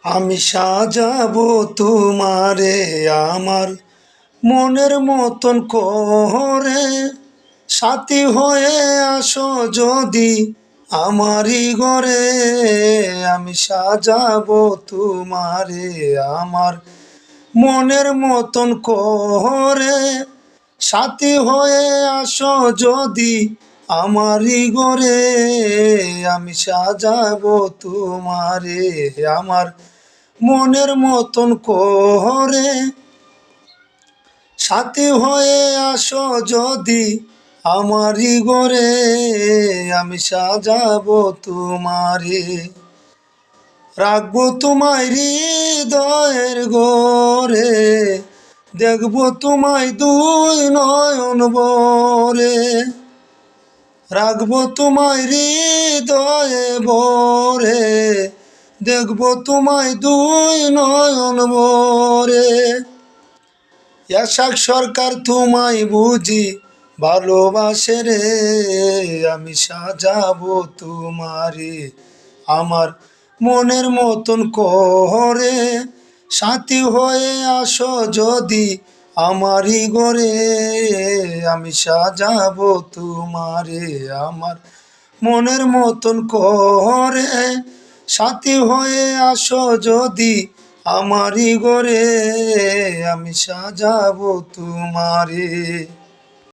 আমি সাজাবো তোমারে আমার মনের মতন করে, সাথী হয়ে আসো যদি আমারই ঘরে। আমি সাজাবো তোমারে আমার মনের মতন করে, সাথী হয়ে আসো যদি আমারই ঘরে। আমি সাজাবো তোমারে আমার মনের মতন করে, সাথী হয়ে আসো যদি আমারই ঘরে। আমি সাজাবো তোমারে, রাখবো তোমায় হৃদয়ের ঘরে, দেখবো তোমায় দুই নয়ন ভরে। রাখবো তোমায় হৃদয়ে ভরে, দেখবো তোমায় দুই নয়ন ভরে। এশাক সরকার তোমায় বুঝি ভালোবাসে রে। আমি সাজাবো তোমারে আমার মনের মতন করে, সাথী হয়ে আসো যদি আমারই ঘরে। আমি সাজাবো তোমারে আমার মনের মতন করে, সাথী হয়ে আসো যদি আমারই ঘরে। আমি সাজাবো তোমারে।